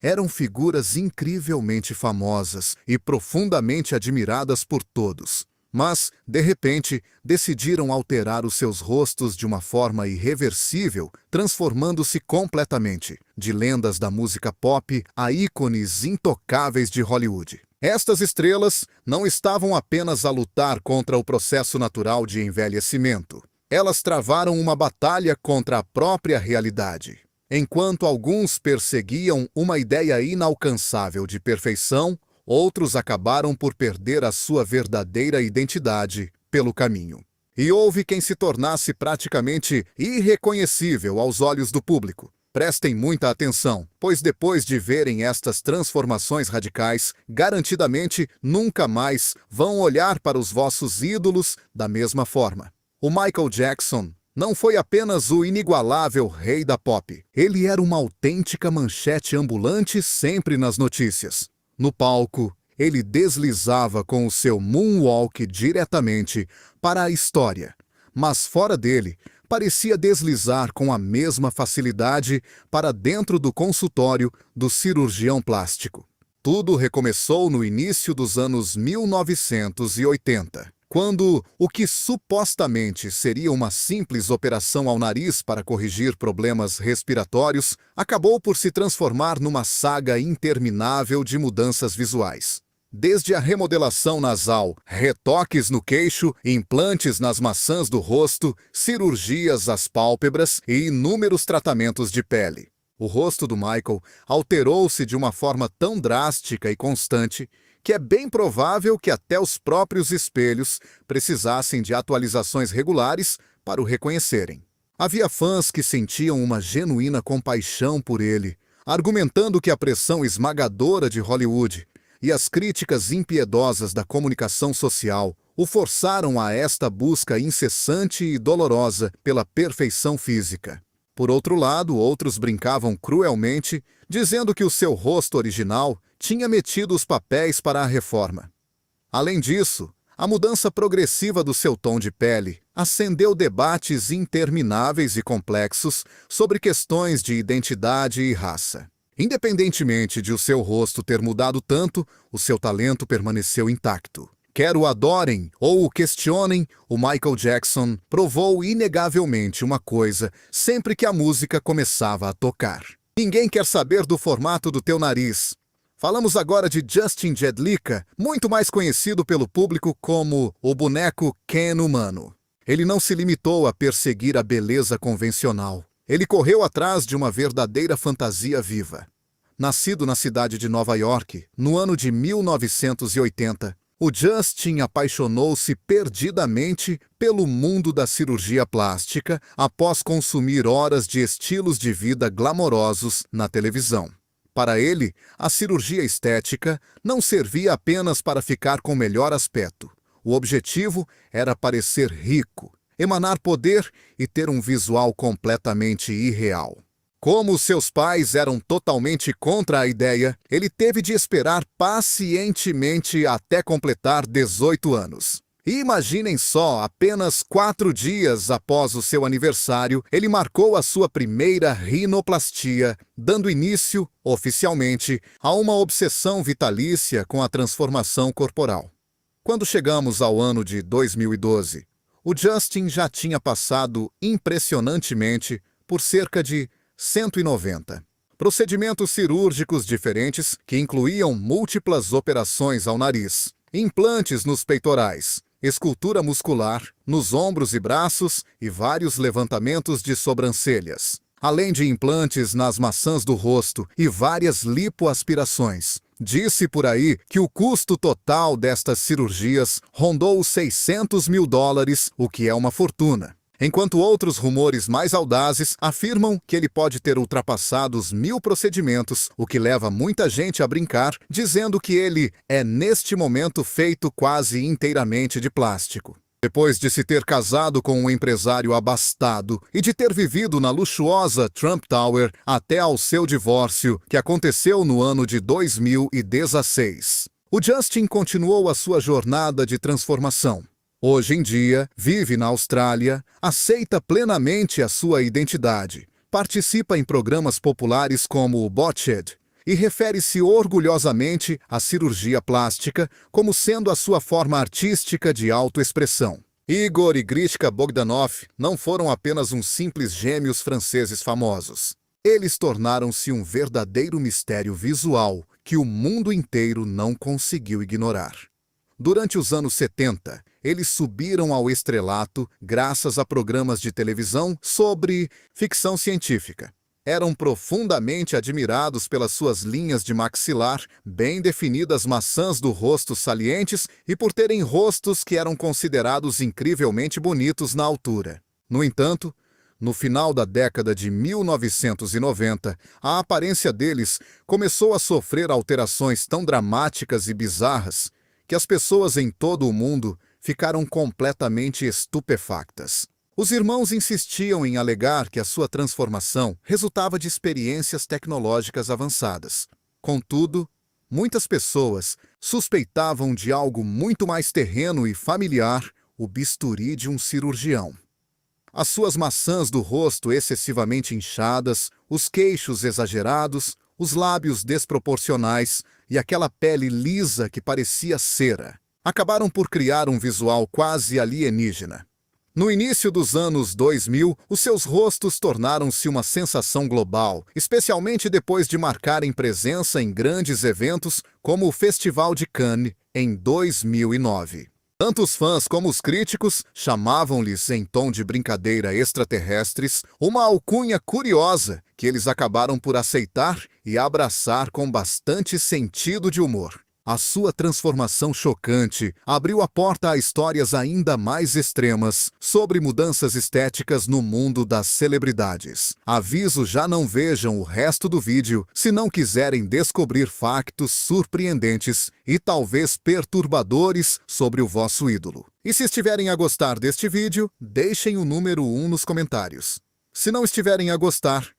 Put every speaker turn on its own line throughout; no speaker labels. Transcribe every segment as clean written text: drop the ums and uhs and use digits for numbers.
Eram figuras incrivelmente famosas e profundamente admiradas por todos. Mas, de repente, decidiram alterar os seus rostos de uma forma irreversível, transformando-se completamente, de lendas da música pop a ícones intocáveis de Hollywood. Estas estrelas não estavam apenas a lutar contra o processo natural de envelhecimento. Elas travaram uma batalha contra a própria realidade. Enquanto alguns perseguiam uma ideia inalcançável de perfeição, outros acabaram por perder a sua verdadeira identidade pelo caminho. E houve quem se tornasse praticamente irreconhecível aos olhos do público. Prestem muita atenção, pois depois de verem estas transformações radicais, garantidamente nunca mais vão olhar para os vossos ídolos da mesma forma. O Michael Jackson não foi apenas o inigualável rei da pop. Ele era uma autêntica manchete ambulante sempre nas notícias. No palco, ele deslizava com o seu moonwalk diretamente para a história. Mas fora dele, parecia deslizar com a mesma facilidade para dentro do consultório do cirurgião plástico. Tudo recomeçou no início dos anos 1980. Quando o que supostamente seria uma simples operação ao nariz para corrigir problemas respiratórios acabou por se transformar numa saga interminável de mudanças visuais. Desde a remodelação nasal, retoques no queixo, implantes nas maçãs do rosto, cirurgias às pálpebras e inúmeros tratamentos de pele. O rosto do Michael alterou-se de uma forma tão drástica e constante que é bem provável que até os próprios espelhos precisassem de atualizações regulares para o reconhecerem. Havia fãs que sentiam uma genuína compaixão por ele, argumentando que a pressão esmagadora de Hollywood e as críticas impiedosas da comunicação social o forçaram a esta busca incessante e dolorosa pela perfeição física. Por outro lado, outros brincavam cruelmente, dizendo que o seu rosto original tinha metido os papéis para a reforma. Além disso, a mudança progressiva do seu tom de pele acendeu debates intermináveis e complexos sobre questões de identidade e raça. Independentemente de o seu rosto ter mudado tanto, o seu talento permaneceu intacto. Quer o adorem ou o questionem, o Michael Jackson provou inegavelmente uma coisa sempre que a música começava a tocar. Ninguém quer saber do formato do teu nariz. Falamos agora de Justin Jedlicka, muito mais conhecido pelo público como o boneco Ken humano. Ele não se limitou a perseguir a beleza convencional. Ele correu atrás de uma verdadeira fantasia viva. Nascido na cidade de Nova York, no ano de 1980, o Justin apaixonou-se perdidamente pelo mundo da cirurgia plástica após consumir horas de estilos de vida glamourosos na televisão. Para ele, a cirurgia estética não servia apenas para ficar com melhor aspecto. O objetivo era parecer rico, emanar poder e ter um visual completamente irreal. Como seus pais eram totalmente contra a ideia, ele teve de esperar pacientemente até completar 18 anos. E imaginem só, apenas 4 dias após o seu aniversário, ele marcou a sua primeira rinoplastia, dando início, oficialmente, a uma obsessão vitalícia com a transformação corporal. Quando chegamos ao ano de 2012, o Justin já tinha passado impressionantemente por cerca de 190 procedimentos cirúrgicos diferentes que incluíam múltiplas operações ao nariz, implantes nos peitorais, escultura muscular nos ombros e braços e vários levantamentos de sobrancelhas, além de implantes nas maçãs do rosto e várias lipoaspirações. Disse por aí que o custo total destas cirurgias rondou os $600 mil, o que é uma fortuna. Enquanto outros rumores mais audazes afirmam que ele pode ter ultrapassado os 1.000 procedimentos, o que leva muita gente a brincar, dizendo que ele é neste momento feito quase inteiramente de plástico. Depois de se ter casado com um empresário abastado e de ter vivido na luxuosa Trump Tower até ao seu divórcio, que aconteceu no ano de 2016, o Justin continuou a sua jornada de transformação. Hoje em dia, vive na Austrália, aceita plenamente a sua identidade, participa em programas populares como o Botched e refere-se orgulhosamente à cirurgia plástica como sendo a sua forma artística de autoexpressão. Igor e Grishka Bogdanov não foram apenas uns simples gêmeos franceses famosos. Eles tornaram-se um verdadeiro mistério visual que o mundo inteiro não conseguiu ignorar. Durante os anos 70, eles subiram ao estrelato graças a programas de televisão sobre ficção científica. Eram profundamente admirados pelas suas linhas de maxilar, bem definidas maçãs do rosto salientes e por terem rostos que eram considerados incrivelmente bonitos na altura. No entanto, no final da década de 1990, a aparência deles começou a sofrer alterações tão dramáticas e bizarras que as pessoas em todo o mundo ficaram completamente estupefactas. Os irmãos insistiam em alegar que a sua transformação resultava de experiências tecnológicas avançadas. Contudo, muitas pessoas suspeitavam de algo muito mais terreno e familiar, o bisturi de um cirurgião. As suas maçãs do rosto excessivamente inchadas, os queixos exagerados, os lábios desproporcionais e aquela pele lisa que parecia cera, acabaram por criar um visual quase alienígena. No início dos anos 2000, os seus rostos tornaram-se uma sensação global, especialmente depois de marcarem presença em grandes eventos como o Festival de Cannes, em 2009. Tanto os fãs como os críticos chamavam-lhes, em tom de brincadeira, extraterrestres, uma alcunha curiosa que eles acabaram por aceitar e abraçar com bastante sentido de humor. A sua transformação chocante abriu a porta a histórias ainda mais extremas sobre mudanças estéticas no mundo das celebridades. Aviso: já não vejam o resto do vídeo se não quiserem descobrir factos surpreendentes e talvez perturbadores sobre o vosso ídolo. E se estiverem a gostar deste vídeo, deixem o número 1 nos comentários. Se não estiverem a gostar,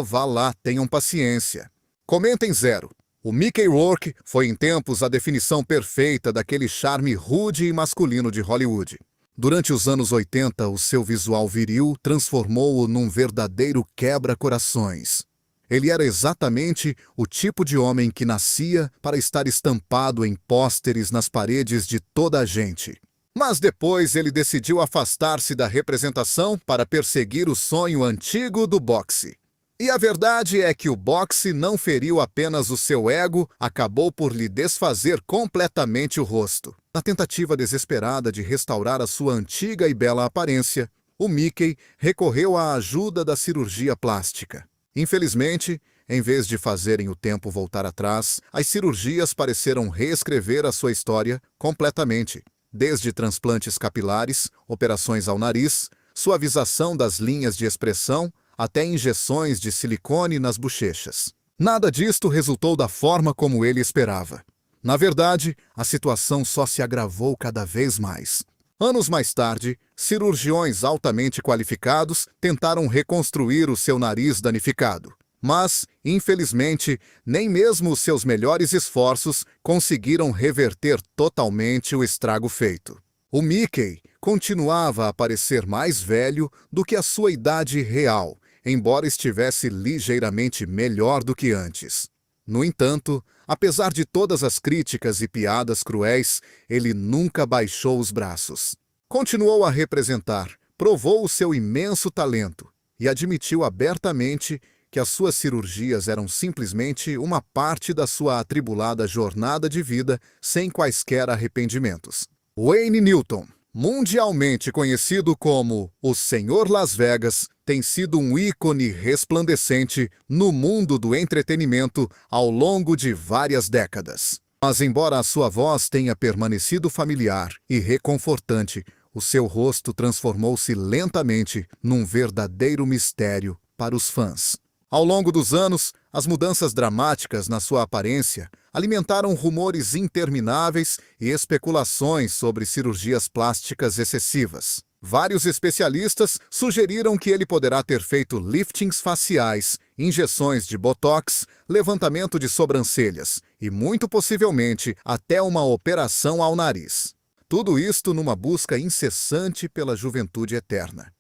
vá lá, tenham paciência. Comentem 0. O Mickey Rourke foi em tempos a definição perfeita daquele charme rude e masculino de Hollywood. Durante os anos 80, o seu visual viril transformou-o num verdadeiro quebra-corações. Ele era exatamente o tipo de homem que nascia para estar estampado em pósteres nas paredes de toda a gente. Mas depois ele decidiu afastar-se da representação para perseguir o sonho antigo do boxe. E a verdade é que o boxe não feriu apenas o seu ego, acabou por lhe desfazer completamente o rosto. Na tentativa desesperada de restaurar a sua antiga e bela aparência, o Mickey recorreu à ajuda da cirurgia plástica. Infelizmente, em vez de fazerem o tempo voltar atrás, as cirurgias pareceram reescrever a sua história completamente. Desde transplantes capilares, operações ao nariz, suavização das linhas de expressão, até injeções de silicone nas bochechas. Nada disto resultou da forma como ele esperava. Na verdade, a situação só se agravou cada vez mais. Anos mais tarde, cirurgiões altamente qualificados tentaram reconstruir o seu nariz danificado. Mas, infelizmente, nem mesmo os seus melhores esforços conseguiram reverter totalmente o estrago feito. O Mickey continuava a parecer mais velho do que a sua idade real, embora estivesse ligeiramente melhor do que antes. No entanto, apesar de todas as críticas e piadas cruéis, ele nunca baixou os braços. Continuou a representar, provou o seu imenso talento e admitiu abertamente que as suas cirurgias eram simplesmente uma parte da sua atribulada jornada de vida sem quaisquer arrependimentos. Wayne Newton, mundialmente conhecido como o Senhor Las Vegas, tem sido um ícone resplandecente no mundo do entretenimento ao longo de várias décadas. Mas embora a sua voz tenha permanecido familiar e reconfortante, o seu rosto transformou-se lentamente num verdadeiro mistério para os fãs. Ao longo dos anos, as mudanças dramáticas na sua aparência alimentaram rumores intermináveis e especulações sobre cirurgias plásticas excessivas. Vários especialistas sugeriram que ele poderá ter feito liftings faciais, injeções de botox, levantamento de sobrancelhas e, muito possivelmente, até uma operação ao nariz. Tudo isto numa busca incessante pela juventude eterna.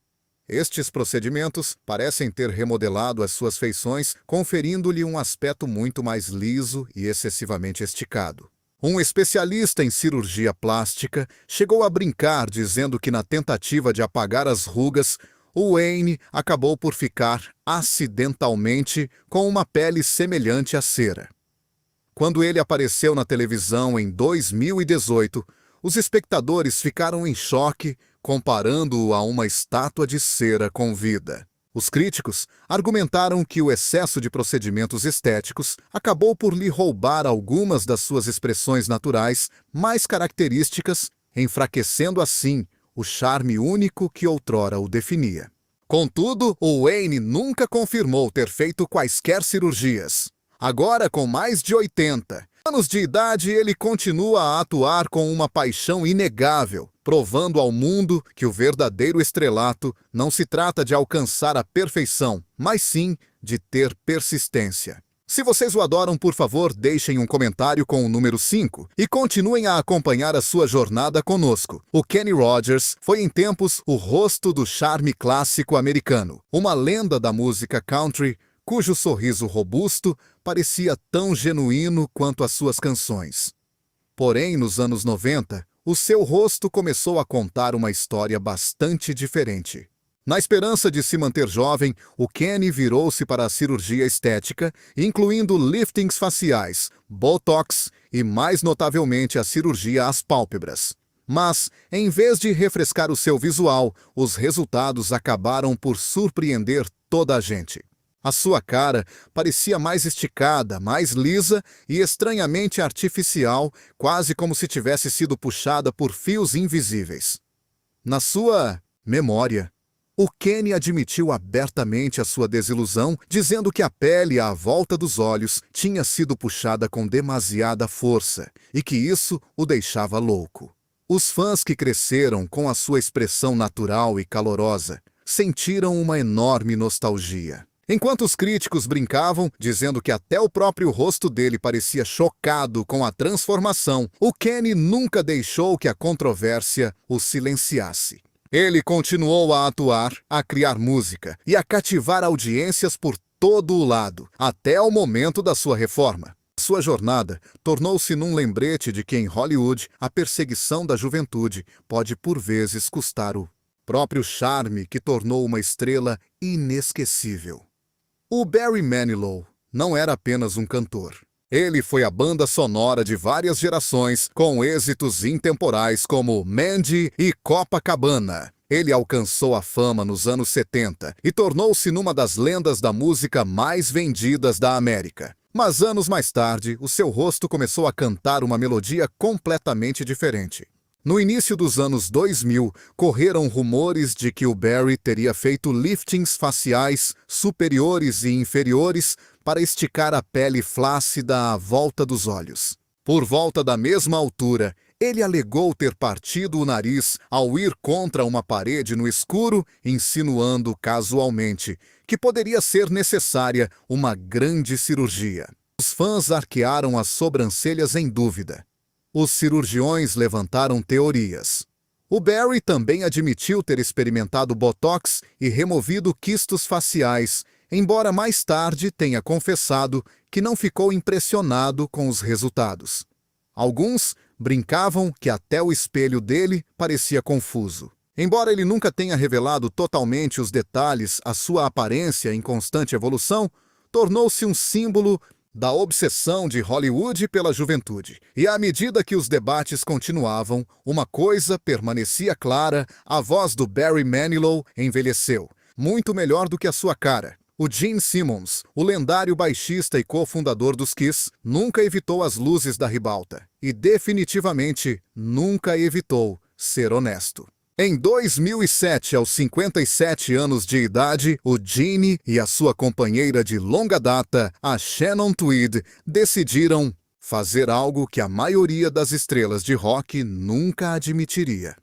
Estes procedimentos parecem ter remodelado as suas feições, conferindo-lhe um aspecto muito mais liso e excessivamente esticado. Um especialista em cirurgia plástica chegou a brincar dizendo que, na tentativa de apagar as rugas, o Wayne acabou por ficar, acidentalmente, com uma pele semelhante à cera. Quando ele apareceu na televisão em 2018, os espectadores ficaram em choque, comparando-o a uma estátua de cera com vida. Os críticos argumentaram que o excesso de procedimentos estéticos acabou por lhe roubar algumas das suas expressões naturais mais características, enfraquecendo assim o charme único que outrora o definia. Contudo, o Wayne nunca confirmou ter feito quaisquer cirurgias. Agora, com mais de 80 anos de idade, ele continua a atuar com uma paixão inegável, provando ao mundo que o verdadeiro estrelato não se trata de alcançar a perfeição, mas sim de ter persistência. Se vocês o adoram, por favor, deixem um comentário com o número 5 e continuem a acompanhar a sua jornada conosco. O Kenny Rogers foi em tempos o rosto do charme clássico americano, uma lenda da música country, cujo sorriso robusto parecia tão genuíno quanto as suas canções. Porém, nos anos 90, o seu rosto começou a contar uma história bastante diferente. Na esperança de se manter jovem, o Kenny virou-se para a cirurgia estética, incluindo liftings faciais, botox e, mais notavelmente, a cirurgia às pálpebras. Mas, em vez de refrescar o seu visual, os resultados acabaram por surpreender toda a gente. A sua cara parecia mais esticada, mais lisa e estranhamente artificial, quase como se tivesse sido puxada por fios invisíveis. Na sua memória, o Kenny admitiu abertamente a sua desilusão, dizendo que a pele à volta dos olhos tinha sido puxada com demasiada força e que isso o deixava louco. Os fãs que cresceram com a sua expressão natural e calorosa sentiram uma enorme nostalgia. Enquanto os críticos brincavam, dizendo que até o próprio rosto dele parecia chocado com a transformação, o Kenny nunca deixou que a controvérsia o silenciasse. Ele continuou a atuar, a criar música e a cativar audiências por todo o lado, até o momento da sua reforma. Sua jornada tornou-se num lembrete de que em Hollywood a perseguição da juventude pode por vezes custar o próprio charme que tornou uma estrela inesquecível. O Barry Manilow não era apenas um cantor. Ele foi a banda sonora de várias gerações, com êxitos intemporais como Mandy e Copacabana. Ele alcançou a fama nos anos 70 e tornou-se numa das lendas da música mais vendidas da América. Mas anos mais tarde, o seu rosto começou a cantar uma melodia completamente diferente. No início dos anos 2000, correram rumores de que o Barry teria feito liftings faciais superiores e inferiores para esticar a pele flácida à volta dos olhos. Por volta da mesma altura, ele alegou ter partido o nariz ao ir contra uma parede no escuro, insinuando casualmente que poderia ser necessária uma grande cirurgia. Os fãs arquearam as sobrancelhas em dúvida. Os cirurgiões levantaram teorias. O Barry também admitiu ter experimentado botox e removido quistos faciais, embora mais tarde tenha confessado que não ficou impressionado com os resultados. Alguns brincavam que até o espelho dele parecia confuso. Embora ele nunca tenha revelado totalmente os detalhes, a sua aparência em constante evolução tornou-se um símbolo da obsessão de Hollywood pela juventude. E à medida que os debates continuavam, uma coisa permanecia clara: a voz do Barry Manilow envelheceu, muito melhor do que a sua cara. O Gene Simmons, o lendário baixista e cofundador dos Kiss, nunca evitou as luzes da ribalta. E definitivamente nunca evitou ser honesto. Em 2007, aos 57 anos de idade, o Gene e a sua companheira de longa data, a Shannon Tweed, decidiram fazer algo que a maioria das estrelas de rock nunca admitiria.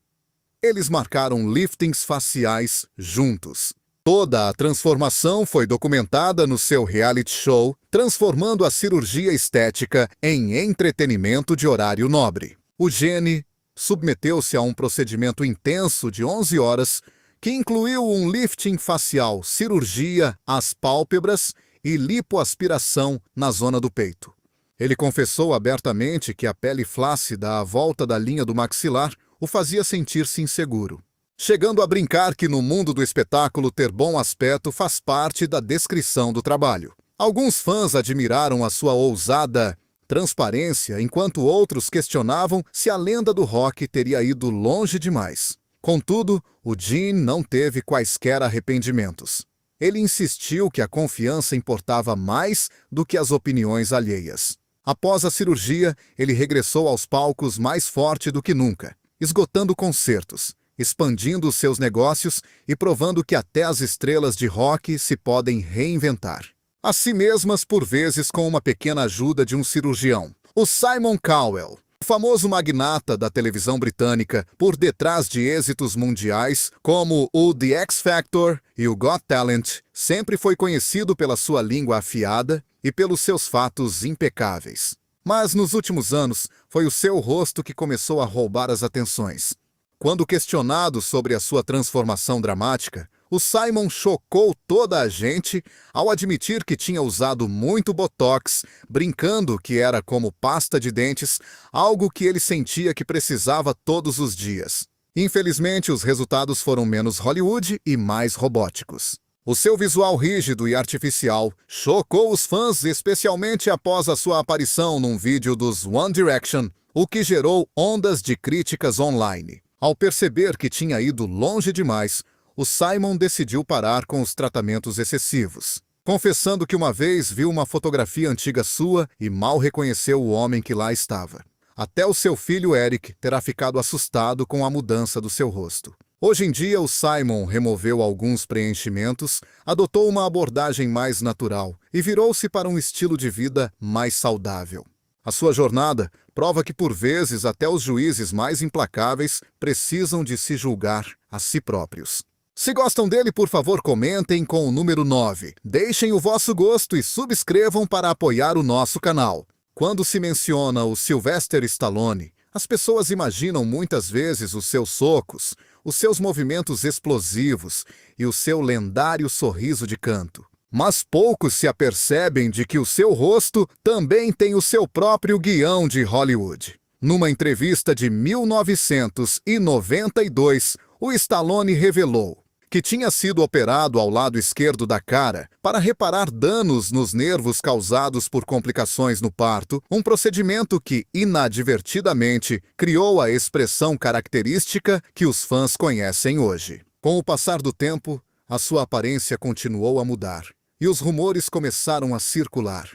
Eles marcaram liftings faciais juntos. Toda a transformação foi documentada no seu reality show, transformando a cirurgia estética em entretenimento de horário nobre. O Gene submeteu-se a um procedimento intenso de 11 horas que incluiu um lifting facial, cirurgia às pálpebras e lipoaspiração na zona do peito. Ele confessou abertamente que a pele flácida à volta da linha do maxilar o fazia sentir-se inseguro, chegando a brincar que no mundo do espetáculo ter bom aspecto faz parte da descrição do trabalho. Alguns fãs admiraram a sua ousada transparência, enquanto outros questionavam se a lenda do rock teria ido longe demais. Contudo, o Gene não teve quaisquer arrependimentos. Ele insistiu que a confiança importava mais do que as opiniões alheias. Após a cirurgia, ele regressou aos palcos mais forte do que nunca, esgotando concertos, expandindo seus negócios e provando que até as estrelas de rock se podem reinventar. A si mesmas, por vezes com uma pequena ajuda de um cirurgião. O Simon Cowell, o famoso magnata da televisão britânica, por detrás de êxitos mundiais como o The X Factor e o Got Talent, sempre foi conhecido pela sua língua afiada e pelos seus fatos impecáveis. Mas nos últimos anos, foi o seu rosto que começou a roubar as atenções. Quando questionado sobre a sua transformação dramática, o Simon chocou toda a gente ao admitir que tinha usado muito botox, brincando que era como pasta de dentes, algo que ele sentia que precisava todos os dias. Infelizmente, os resultados foram menos Hollywood e mais robóticos. O seu visual rígido e artificial chocou os fãs, especialmente após a sua aparição num vídeo dos One Direction, o que gerou ondas de críticas online. Ao perceber que tinha ido longe demais, o Simon decidiu parar com os tratamentos excessivos, confessando que uma vez viu uma fotografia antiga sua e mal reconheceu o homem que lá estava. Até o seu filho Eric terá ficado assustado com a mudança do seu rosto. Hoje em dia, o Simon removeu alguns preenchimentos, adotou uma abordagem mais natural e virou-se para um estilo de vida mais saudável. A sua jornada prova que, por vezes, até os juízes mais implacáveis precisam de se julgar a si próprios. Se gostam dele, por favor, comentem com o número 9. Deixem o vosso gosto e subscrevam para apoiar o nosso canal. Quando se menciona o Sylvester Stallone, as pessoas imaginam muitas vezes os seus socos, os seus movimentos explosivos e o seu lendário sorriso de canto. Mas poucos se apercebem de que o seu rosto também tem o seu próprio guião de Hollywood. Numa entrevista de 1992, o Stallone revelou que tinha sido operado ao lado esquerdo da cara para reparar danos nos nervos causados por complicações no parto, um procedimento que, inadvertidamente, criou a expressão característica que os fãs conhecem hoje. Com o passar do tempo, a sua aparência continuou a mudar, e os rumores começaram a circular.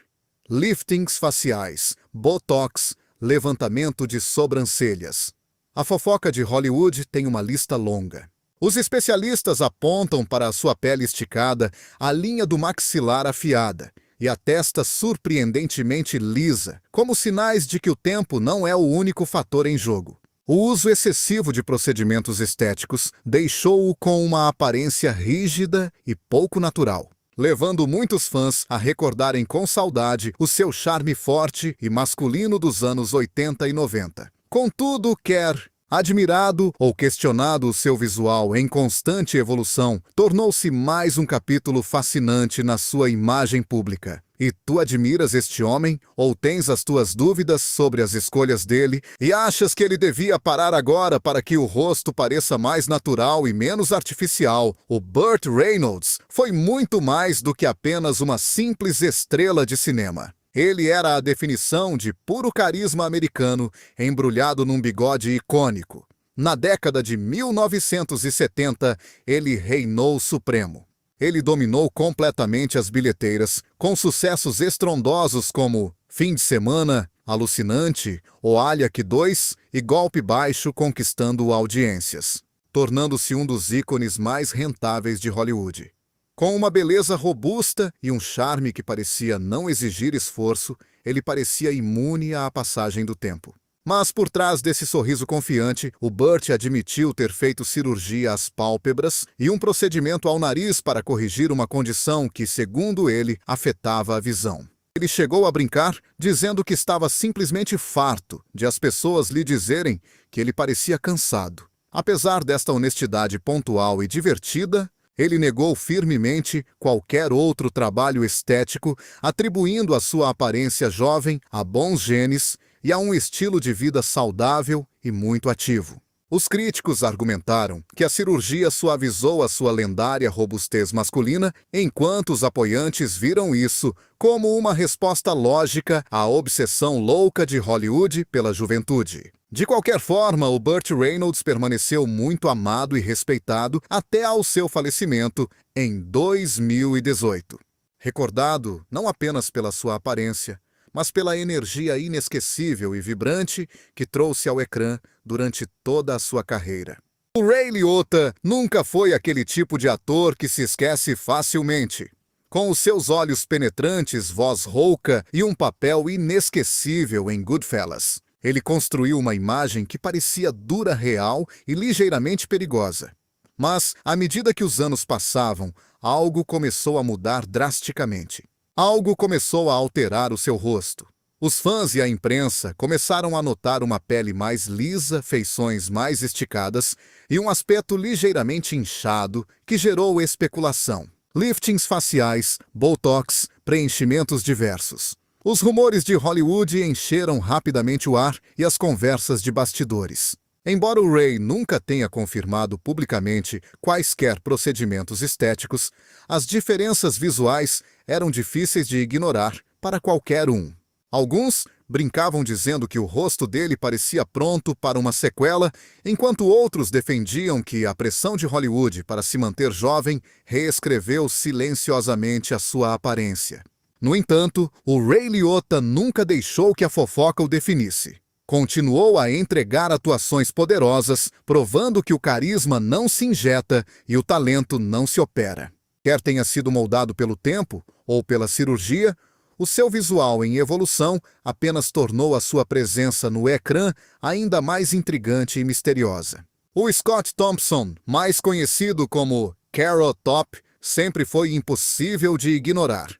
Liftings faciais, botox, levantamento de sobrancelhas. A fofoca de Hollywood tem uma lista longa. Os especialistas apontam para a sua pele esticada, a linha do maxilar afiada e a testa surpreendentemente lisa, como sinais de que o tempo não é o único fator em jogo. O uso excessivo de procedimentos estéticos deixou-o com uma aparência rígida e pouco natural, levando muitos fãs a recordarem com saudade o seu charme forte e masculino dos anos 80 e 90. Contudo, quer admirado ou questionado, o seu visual em constante evolução tornou-se mais um capítulo fascinante na sua imagem pública. E tu admiras este homem ou tens as tuas dúvidas sobre as escolhas dele e achas que ele devia parar agora para que o rosto pareça mais natural e menos artificial? O Burt Reynolds foi muito mais do que apenas uma simples estrela de cinema. Ele era a definição de puro carisma americano, embrulhado num bigode icônico. Na década de 1970, ele reinou supremo. Ele dominou completamente as bilheteiras, com sucessos estrondosos como Fim de Semana, Alucinante, O Alhaque 2 e Golpe Baixo, conquistando audiências, tornando-se um dos ícones mais rentáveis de Hollywood. Com uma beleza robusta e um charme que parecia não exigir esforço, ele parecia imune à passagem do tempo. Mas por trás desse sorriso confiante, o Burt admitiu ter feito cirurgia às pálpebras e um procedimento ao nariz para corrigir uma condição que, segundo ele, afetava a visão. Ele chegou a brincar, dizendo que estava simplesmente farto de as pessoas lhe dizerem que ele parecia cansado. Apesar desta honestidade pontual e divertida, ele negou firmemente qualquer outro trabalho estético, atribuindo a sua aparência jovem a bons genes e a um estilo de vida saudável e muito ativo. Os críticos argumentaram que a cirurgia suavizou a sua lendária robustez masculina, enquanto os apoiantes viram isso como uma resposta lógica à obsessão louca de Hollywood pela juventude. De qualquer forma, o Burt Reynolds permaneceu muito amado e respeitado até ao seu falecimento em 2018. Recordado não apenas pela sua aparência, mas pela energia inesquecível e vibrante que trouxe ao ecrã durante toda a sua carreira. O Ray Liotta nunca foi aquele tipo de ator que se esquece facilmente. Com os seus olhos penetrantes, voz rouca e um papel inesquecível em Goodfellas, ele construiu uma imagem que parecia dura, real e ligeiramente perigosa. Mas, à medida que os anos passavam, algo começou a mudar drasticamente. Algo começou a alterar o seu rosto. Os fãs e a imprensa começaram a notar uma pele mais lisa, feições mais esticadas e um aspecto ligeiramente inchado que gerou especulação. Liftings faciais, botox, preenchimentos diversos. Os rumores de Hollywood encheram rapidamente o ar e as conversas de bastidores. Embora o Ray nunca tenha confirmado publicamente quaisquer procedimentos estéticos, as diferenças visuais eram difíceis de ignorar para qualquer um. Alguns brincavam dizendo que o rosto dele parecia pronto para uma sequela, enquanto outros defendiam que a pressão de Hollywood para se manter jovem reescreveu silenciosamente a sua aparência. No entanto, o Ray Liotta nunca deixou que a fofoca o definisse. Continuou a entregar atuações poderosas, provando que o carisma não se injeta e o talento não se opera. Quer tenha sido moldado pelo tempo ou pela cirurgia, o seu visual em evolução apenas tornou a sua presença no ecrã ainda mais intrigante e misteriosa. O Scott Thompson, mais conhecido como Carrot Top, sempre foi impossível de ignorar.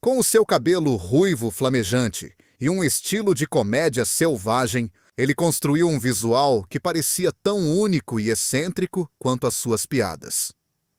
Com o seu cabelo ruivo flamejante e um estilo de comédia selvagem, ele construiu um visual que parecia tão único e excêntrico quanto as suas piadas.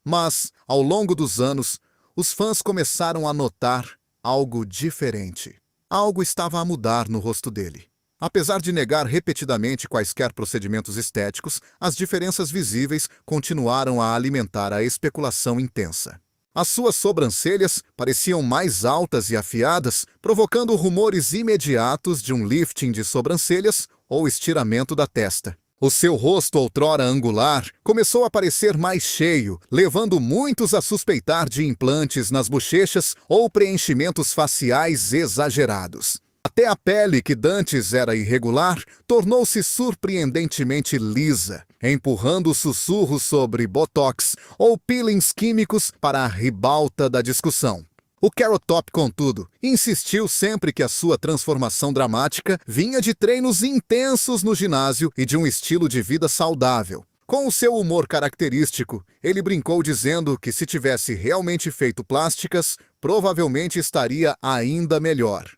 Mas, ao longo dos anos, os fãs começaram a notar algo diferente. Algo estava a mudar no rosto dele. Apesar de negar repetidamente quaisquer procedimentos estéticos, as diferenças visíveis continuaram a alimentar a especulação intensa. As suas sobrancelhas pareciam mais altas e afiadas, provocando rumores imediatos de um lifting de sobrancelhas ou estiramento da testa. O seu rosto outrora angular começou a parecer mais cheio, levando muitos a suspeitar de implantes nas bochechas ou preenchimentos faciais exagerados. Até a pele, que dantes era irregular, tornou-se surpreendentemente lisa, empurrando sussurros sobre botox ou peelings químicos para a ribalta da discussão. O Carrot Top, contudo, insistiu sempre que a sua transformação dramática vinha de treinos intensos no ginásio e de um estilo de vida saudável. Com o seu humor característico, ele brincou dizendo que se tivesse realmente feito plásticas, provavelmente estaria ainda melhor.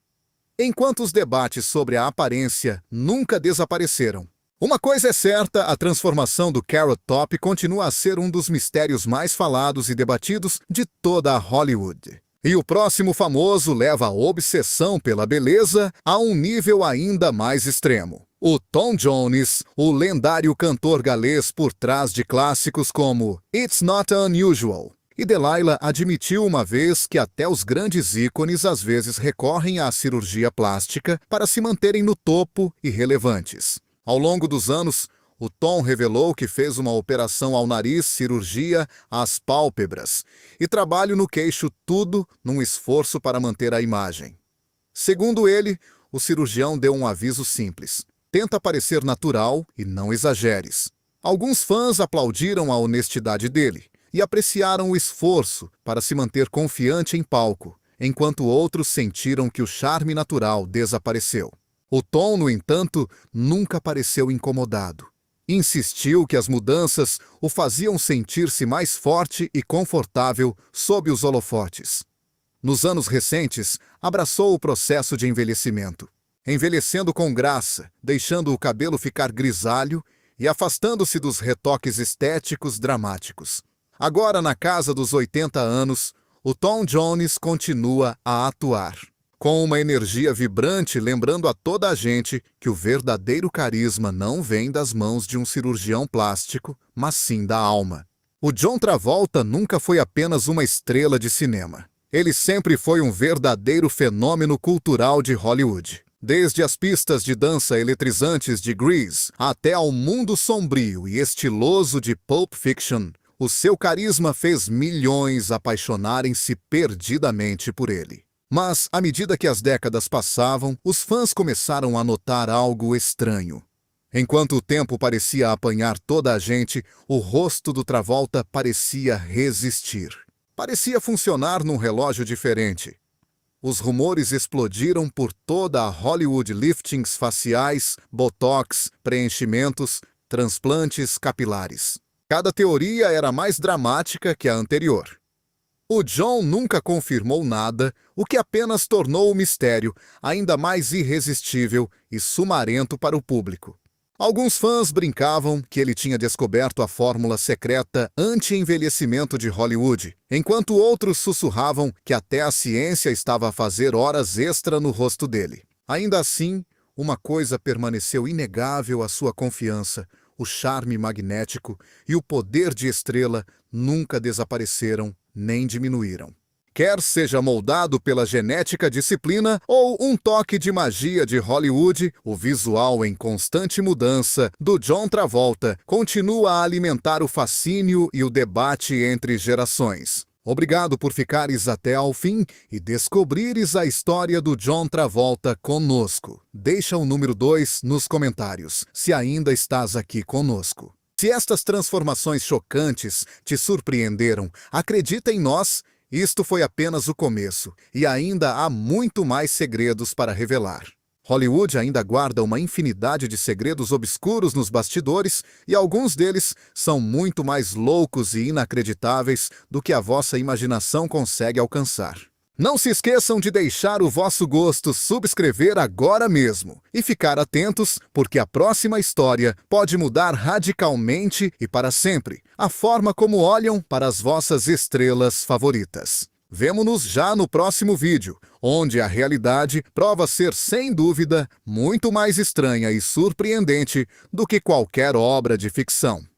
Enquanto os debates sobre a aparência nunca desapareceram. Uma coisa é certa, a transformação do Carrot Top continua a ser um dos mistérios mais falados e debatidos de toda a Hollywood. E o próximo famoso leva a obsessão pela beleza a um nível ainda mais extremo. O Tom Jones, o lendário cantor galês por trás de clássicos como It's Not Unusual. E Delilah admitiu uma vez que até os grandes ícones às vezes recorrem à cirurgia plástica para se manterem no topo e relevantes. Ao longo dos anos, o Tom revelou que fez uma operação ao nariz, cirurgia às pálpebras e trabalho no queixo, tudo num esforço para manter a imagem. Segundo ele, o cirurgião deu um aviso simples: tenta parecer natural e não exageres. Alguns fãs aplaudiram a honestidade dele e apreciaram o esforço para se manter confiante em palco, enquanto outros sentiram que o charme natural desapareceu. O Tom, no entanto, nunca pareceu incomodado. Insistiu que as mudanças o faziam sentir-se mais forte e confortável sob os holofotes. Nos anos recentes, abraçou o processo de envelhecimento, envelhecendo com graça, deixando o cabelo ficar grisalho e afastando-se dos retoques estéticos dramáticos. Agora, na casa dos 80 anos, o Tom Jones continua a atuar, com uma energia vibrante, lembrando a toda a gente que o verdadeiro carisma não vem das mãos de um cirurgião plástico, mas sim da alma. O John Travolta nunca foi apenas uma estrela de cinema. Ele sempre foi um verdadeiro fenômeno cultural de Hollywood. Desde as pistas de dança eletrizantes de Grease até ao mundo sombrio e estiloso de Pulp Fiction, o seu carisma fez milhões apaixonarem-se perdidamente por ele. Mas, à medida que as décadas passavam, os fãs começaram a notar algo estranho. Enquanto o tempo parecia apanhar toda a gente, o rosto do Travolta parecia resistir. Parecia funcionar num relógio diferente. Os rumores explodiram por toda a Hollywood: liftings faciais, botox, preenchimentos, transplantes capilares. Cada teoria era mais dramática que a anterior. O John nunca confirmou nada, o que apenas tornou o mistério ainda mais irresistível e sumarento para o público. Alguns fãs brincavam que ele tinha descoberto a fórmula secreta anti-envelhecimento de Hollywood, enquanto outros sussurravam que até a ciência estava a fazer horas extra no rosto dele. Ainda assim, uma coisa permaneceu inegável: a sua confiança, o charme magnético e o poder de estrela nunca desapareceram nem diminuíram. Quer seja moldado pela genética disciplina ou um toque de magia de Hollywood, o visual em constante mudança do John Travolta continua a alimentar o fascínio e o debate entre gerações. Obrigado por ficares até ao fim e descobrires a história do John Travolta conosco. Deixa o número 2 nos comentários, se ainda estás aqui conosco. Se estas transformações chocantes te surpreenderam, acredita em nós. Isto foi apenas o começo, e ainda há muito mais segredos para revelar. Hollywood ainda guarda uma infinidade de segredos obscuros nos bastidores, e alguns deles são muito mais loucos e inacreditáveis do que a vossa imaginação consegue alcançar. Não se esqueçam de deixar o vosso gosto, subscrever agora mesmo e ficar atentos, porque a próxima história pode mudar radicalmente e para sempre a forma como olham para as vossas estrelas favoritas. Vemo-nos já no próximo vídeo, onde a realidade prova ser, sem dúvida, muito mais estranha e surpreendente do que qualquer obra de ficção.